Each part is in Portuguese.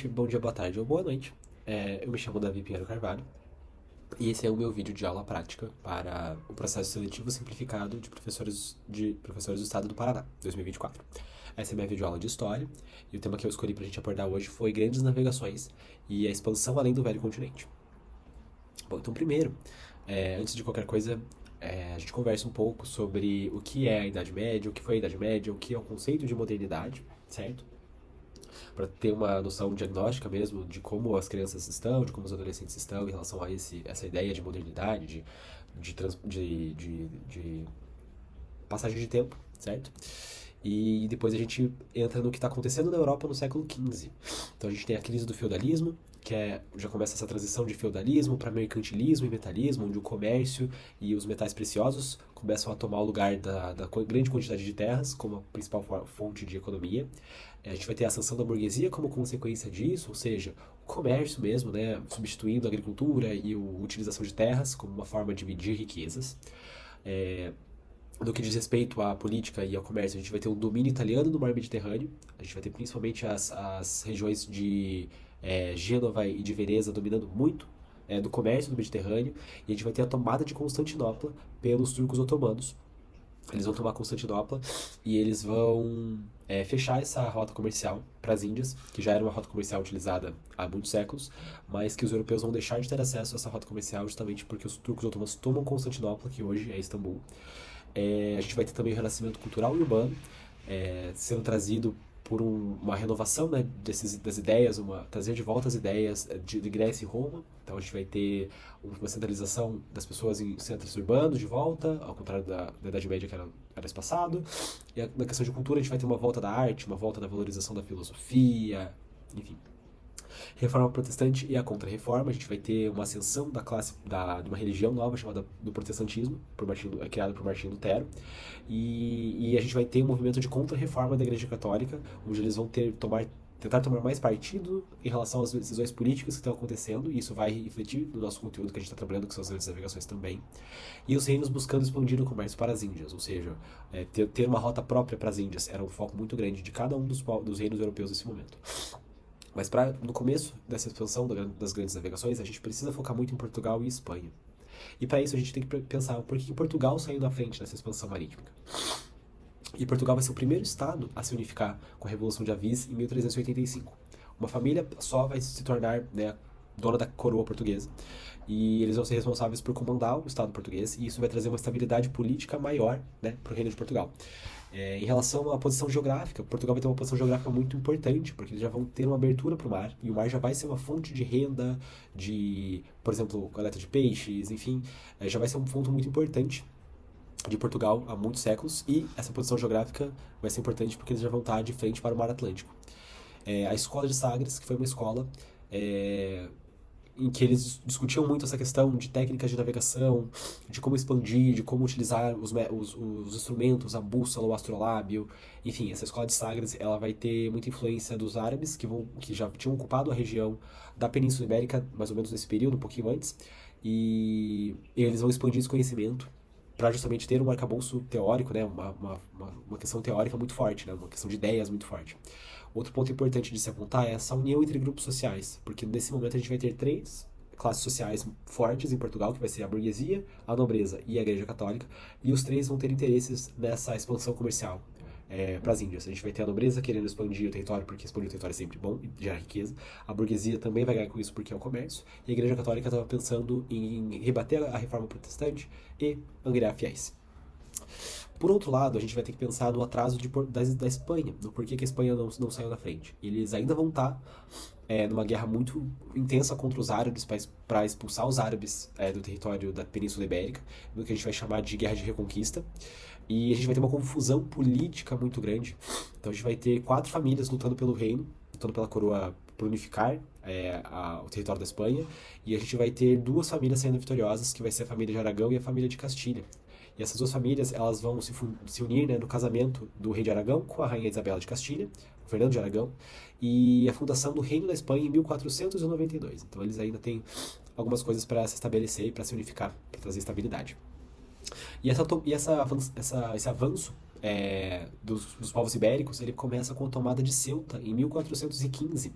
Bom dia, boa tarde ou boa noite. Eu me chamo Davi Pinheiro Carvalho e esse é o meu vídeo de aula prática para o processo seletivo simplificado de professores do Estado do Paraná, 2024. Essa é a minha videoaula de História e o tema que eu escolhi para a gente abordar hoje foi grandes navegações e a expansão além do velho continente. Bom, então primeiro, antes de qualquer coisa, a gente conversa um pouco sobre o que é a Idade Média, o que foi a Idade Média, o que é o conceito de modernidade, certo? Para ter uma noção diagnóstica mesmo de como as crianças estão, de como os adolescentes estão em relação a essa ideia de modernidade, de passagem de tempo, certo? E depois a gente entra no que está acontecendo na Europa no século XV. Então a gente tem a crise do feudalismo, já começa essa transição de feudalismo para mercantilismo e metalismo, onde o comércio e os metais preciosos começam a tomar o lugar da grande quantidade de terras como a principal fonte de economia. A gente vai ter a ascensão da burguesia como consequência disso, ou seja, o comércio mesmo, né, substituindo a agricultura e a utilização de terras como uma forma de medir riquezas. No que diz respeito à política e ao comércio, a gente vai ter um domínio italiano no mar Mediterrâneo, a gente vai ter principalmente as regiões de Gênova e de Veneza dominando muito do comércio do Mediterrâneo, e a gente vai ter a tomada de Constantinopla pelos turcos otomanos. Eles vão tomar Constantinopla e eles vão fechar essa rota comercial para as Índias, que já era uma rota comercial utilizada há muitos séculos, mas que os europeus vão deixar de ter acesso a essa rota comercial justamente porque os turcos otomanos tomam Constantinopla, que hoje é Istambul. A gente vai ter também o renascimento cultural e urbano, sendo trazido por uma renovação, né, das ideias, trazer de volta as ideias de Grécia e Roma. Então a gente vai ter uma centralização das pessoas em centros urbanos de volta, ao contrário da Idade Média que era esse passado. E na questão de cultura a gente vai ter uma volta da arte, uma volta da valorização da filosofia, enfim. Reforma protestante e a contra-reforma, a gente vai ter uma ascensão da classe de uma religião nova chamada do protestantismo, criada por Martinho Lutero, e a gente vai ter um movimento de contra-reforma da Igreja Católica, onde eles vão tentar tomar mais partido em relação às decisões políticas que estão acontecendo, e isso vai refletir no nosso conteúdo que a gente está trabalhando, que são as grandes navegações também. E os reinos buscando expandir o comércio para as Índias, ou seja, ter uma rota própria para as Índias era um foco muito grande de cada um dos reinos europeus nesse momento. Mas no começo dessa expansão das grandes navegações, a gente precisa focar muito em Portugal e Espanha. E para isso a gente tem que pensar por que Portugal saiu na frente nessa expansão marítima. E Portugal vai ser o primeiro estado a se unificar com a Revolução de Avis em 1385. Uma família só vai se tornar, né, dona da coroa portuguesa, e eles vão ser responsáveis por comandar o Estado português, e isso vai trazer uma estabilidade política maior, né, para o Reino de Portugal. Em relação à posição geográfica, Portugal vai ter uma posição geográfica muito importante, porque eles já vão ter uma abertura para o mar, e o mar já vai ser uma fonte de renda, por exemplo, coleta de peixes, enfim, já vai ser um ponto muito importante de Portugal há muitos séculos, e essa posição geográfica vai ser importante porque eles já vão estar de frente para o mar Atlântico. A escola de Sagres, que foi uma escola em que eles discutiam muito essa questão de técnicas de navegação, de como expandir, de como utilizar os instrumentos, a bússola, o astrolábio. Enfim, essa escola de Sagres ela vai ter muita influência dos árabes, que já tinham ocupado a região da Península Ibérica, mais ou menos nesse período, um pouquinho antes, e eles vão expandir esse conhecimento para justamente ter um arcabouço teórico, né, uma questão teórica muito forte, né, uma questão de ideias muito forte. Outro ponto importante de se apontar é essa união entre grupos sociais, porque nesse momento a gente vai ter três classes sociais fortes em Portugal, que vai ser a burguesia, a nobreza e a Igreja Católica, e os três vão ter interesses nessa expansão comercial para as Índias. A gente vai ter a nobreza querendo expandir o território, porque expandir o território é sempre bom e gera riqueza. A burguesia também vai ganhar com isso porque é o comércio. E a Igreja Católica estava pensando em rebater a reforma protestante e angariar fiéis. Por outro lado, a gente vai ter que pensar no atraso da Espanha, no porquê que a Espanha não saiu na frente. Eles ainda vão estar numa guerra muito intensa contra os árabes para expulsar os árabes do território da Península Ibérica, no que a gente vai chamar de Guerra de Reconquista. E a gente vai ter uma confusão política muito grande. Então a gente vai ter 4 famílias lutando pelo reino, lutando pela coroa por unificar o território da Espanha. E a gente vai ter 2 famílias saindo vitoriosas, que vai ser a família de Aragão e a família de Castilha. E essas 2 famílias elas vão se unir, né, no casamento do rei de Aragão com a rainha Isabela de Castilha, o Fernando de Aragão, e a fundação do Reino da Espanha em 1492. Então eles ainda têm algumas coisas para se estabelecer e para se unificar, para trazer estabilidade. E esse avanço dos povos ibéricos ele começa com a tomada de Ceuta em 1415,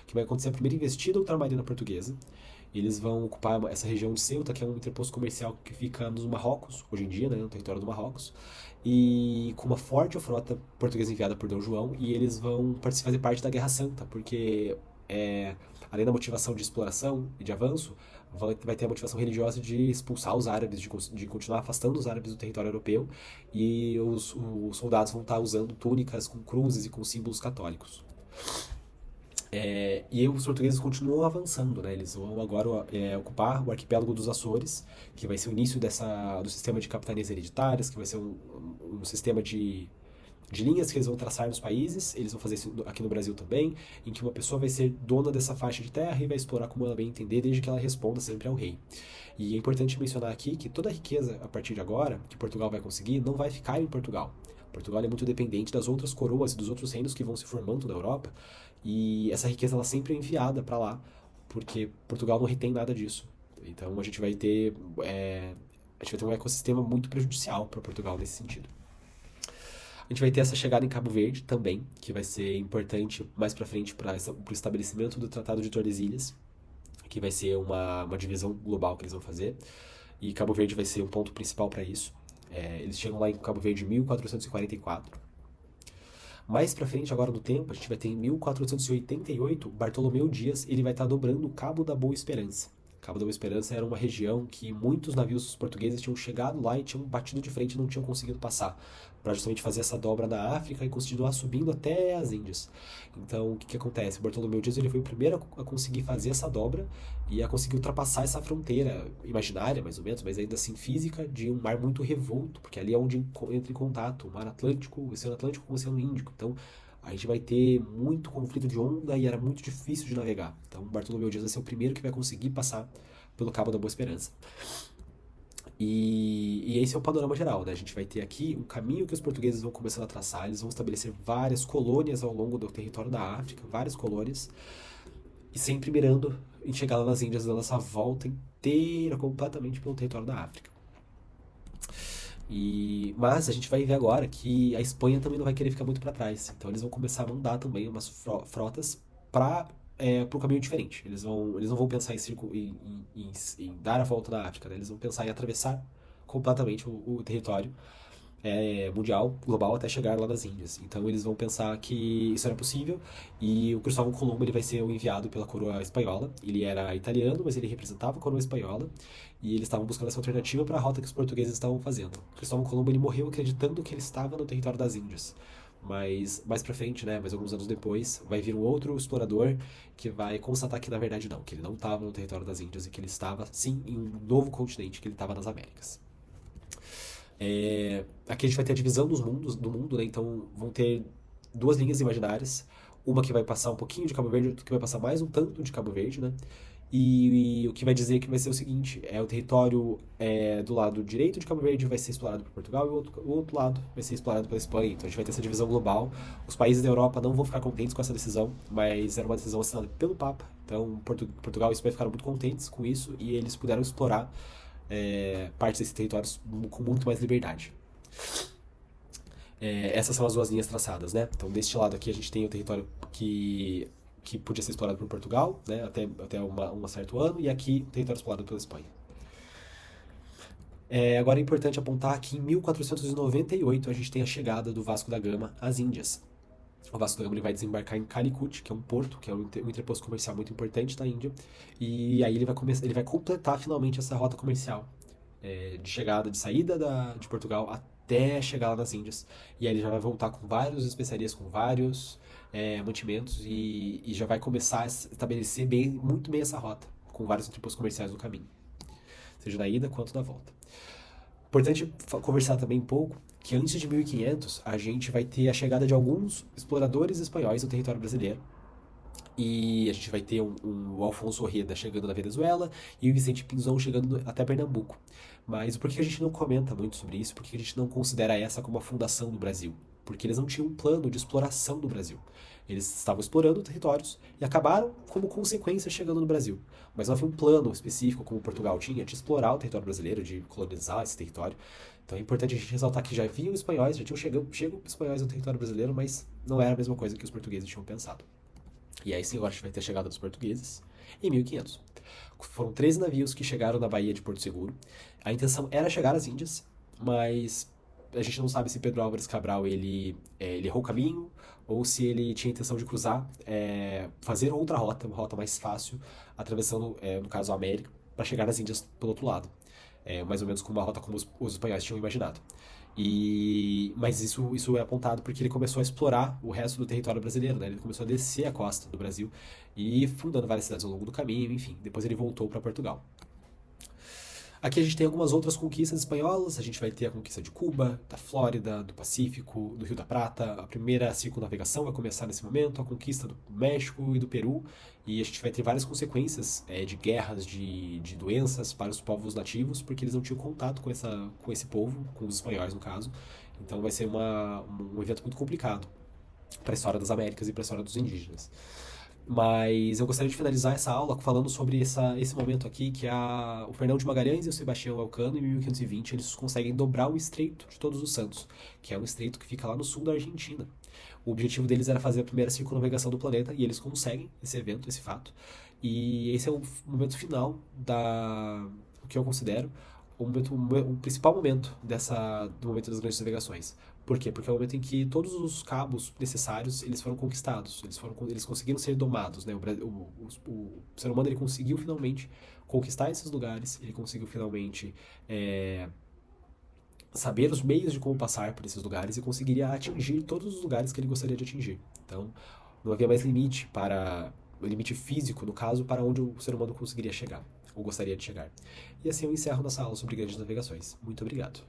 que vai acontecer a primeira investida ultramarina portuguesa. Eles vão ocupar essa região de Ceuta, que é um interposto comercial que fica nos Marrocos, hoje em dia, né, no território do Marrocos, e com uma forte frota portuguesa enviada por Dom João, e eles vão fazer parte da Guerra Santa, porque além da motivação de exploração e de avanço, vai ter a motivação religiosa de expulsar os árabes, de continuar afastando os árabes do território europeu, e os soldados vão estar usando túnicas com cruzes e com símbolos católicos. E os portugueses continuam avançando, né? Eles vão agora ocupar o arquipélago dos Açores, que vai ser o início do sistema de capitanias hereditárias, que vai ser um sistema de linhas que eles vão traçar nos países. Eles vão fazer isso aqui no Brasil também, em que uma pessoa vai ser dona dessa faixa de terra e vai explorar como ela bem entender, desde que ela responda sempre ao rei. E é importante mencionar aqui que toda a riqueza, a partir de agora, que Portugal vai conseguir, não vai ficar em Portugal. Portugal é muito dependente das outras coroas e dos outros reinos que vão se formando na Europa, e essa riqueza ela sempre é enviada para lá, porque Portugal não retém nada disso. Então a gente vai ter um ecossistema muito prejudicial para Portugal nesse sentido. A gente vai ter essa chegada em Cabo Verde também, que vai ser importante mais para frente para o estabelecimento do Tratado de Tordesilhas, que vai ser uma divisão global que eles vão fazer, e Cabo Verde vai ser um ponto principal para isso. Eles chegam lá em Cabo Verde em 1444. Mais pra frente, agora no tempo, a gente vai ter em 1488, Bartolomeu Dias, ele vai estar dobrando o Cabo da Boa Esperança. Cabo da Boa Esperança era uma região que muitos navios portugueses tinham chegado lá e tinham batido de frente e não tinham conseguido passar, para justamente fazer essa dobra na África e continuar subindo até as Índias. Então, o que acontece? Bartolomeu Dias ele foi o primeiro a conseguir fazer essa dobra e a conseguir ultrapassar essa fronteira imaginária, mais ou menos, mas ainda assim física, de um mar muito revolto, porque ali é onde entra em contato o mar Atlântico, o Oceano Atlântico com o Oceano Índico. Então, a gente vai ter muito conflito de onda e era muito difícil de navegar. Então, Bartolomeu Dias vai ser o primeiro que vai conseguir passar pelo Cabo da Boa Esperança. E esse é o panorama geral, né? A gente vai ter aqui um caminho que os portugueses vão começando a traçar, eles vão estabelecer várias colônias ao longo do território da África, várias colônias, e sempre mirando em chegar lá nas Índias, dando essa volta inteira completamente pelo território da África. Mas a gente vai ver agora que a Espanha também não vai querer ficar muito para trás. Então eles vão começar a mandar também umas frotas para um caminho diferente. Eles não vão pensar em dar a volta na África, né? Eles vão pensar em atravessar completamente o território mundial, global, até chegar lá nas Índias. Então eles vão pensar que isso era possível e o Cristóvão Colombo ele vai ser o enviado pela coroa espanhola. Ele era italiano, mas ele representava a coroa espanhola e eles estavam buscando essa alternativa para a rota que os portugueses estavam fazendo. O Cristóvão Colombo ele morreu acreditando que ele estava no território das Índias. Mas mais pra frente, né, mais alguns anos depois, vai vir um outro explorador que vai constatar que na verdade não, que ele não estava no território das Índias e que ele estava sim em um novo continente, que ele estava nas Américas. Aqui a gente vai ter a divisão do mundo, né? Então vão ter duas linhas imaginárias, uma que vai passar um pouquinho de Cabo Verde, outra que vai passar mais um tanto de Cabo Verde, né? E o que vai dizer que vai ser o seguinte, o território do lado direito de Cabo Verde vai ser explorado por Portugal e o outro lado vai ser explorado pela Espanha. Então a gente vai ter essa divisão global. Os países da Europa não vão ficar contentes com essa decisão, mas era uma decisão assinada pelo Papa. Então Portugal e Espanha ficaram muito contentes com isso e eles puderam explorar parte desses territórios com muito mais liberdade. Essas são as duas linhas traçadas, né? Então, deste lado aqui a gente tem o território que podia ser explorado por Portugal, né? Até um certo ano, e aqui o território explorado pela Espanha. Agora é importante apontar que em 1498 a gente tem a chegada do Vasco da Gama às Índias. O Vasco da Gama ele vai desembarcar em Calicut, que é um porto, que é um interposto comercial muito importante da Índia, e aí ele vai completar finalmente essa rota comercial de chegada, de saída de Portugal até chegar lá nas Índias. E aí ele já vai voltar com várias especiarias, com vários mantimentos e já vai começar a estabelecer muito bem essa rota, com vários interpostos comerciais no caminho, seja na ida quanto na volta. Importante conversar também um pouco que antes de 1500 a gente vai ter a chegada de alguns exploradores espanhóis no território brasileiro. E a gente vai ter o Alfonso Ojeda chegando na Venezuela e o Vicente Pinzón chegando até Pernambuco. Mas por que a gente não comenta muito sobre isso? Por que a gente não considera essa como a fundação do Brasil? Porque eles não tinham um plano de exploração do Brasil. Eles estavam explorando territórios e acabaram, como consequência, chegando no Brasil. Mas não foi um plano específico, como Portugal tinha, de explorar o território brasileiro, de colonizar esse território. Então é importante a gente ressaltar que já haviam espanhóis, já tinham chegado espanhóis no território brasileiro, mas não era a mesma coisa que os portugueses tinham pensado. E aí sim, agora a gente vai ter a chegada dos portugueses em 1500. Foram 13 navios que chegaram na Baía de Porto Seguro. A intenção era chegar às Índias, mas a gente não sabe se Pedro Álvares Cabral ele errou o caminho ou se ele tinha a intenção de cruzar, fazer outra rota, uma rota mais fácil, atravessando, no caso, a América, para chegar nas Índias pelo outro lado. Mais ou menos com uma rota como os espanhóis tinham imaginado. Mas isso é apontado porque ele começou a explorar o resto do território brasileiro, né? Ele começou a descer a costa do Brasil e fundando várias cidades ao longo do caminho, enfim. Depois ele voltou para Portugal. Aqui a gente tem algumas outras conquistas espanholas. A gente vai ter a conquista de Cuba, da Flórida, do Pacífico, do Rio da Prata. A primeira circunnavegação vai começar nesse momento, a conquista do México e do Peru. E a gente vai ter várias consequências de guerras, de doenças para os povos nativos, porque eles não tinham contato com esse povo, com os espanhóis no caso. Então vai ser um evento muito complicado para a história das Américas e para a história dos indígenas. Mas eu gostaria de finalizar essa aula falando sobre esse momento aqui, que o Fernão de Magalhães e o Sebastião Elcano, em 1520, eles conseguem dobrar o Estreito de Todos os Santos, que é um estreito que fica lá no sul da Argentina. O objetivo deles era fazer a primeira circunnavegação do planeta, e eles conseguem esse evento, esse fato. E esse é o momento final o que eu considero o principal momento do momento das grandes navegações. Por quê? Porque é o momento em que todos os cabos necessários eles foram conquistados, eles conseguiram ser domados, né? O ser humano ele conseguiu finalmente conquistar esses lugares, ele conseguiu finalmente saber os meios de como passar por esses lugares e conseguiria atingir todos os lugares que ele gostaria de atingir. Então, não havia mais limite o limite físico, no caso, para onde o ser humano conseguiria chegar, ou gostaria de chegar. E assim eu encerro nossa aula sobre grandes navegações. Muito obrigado.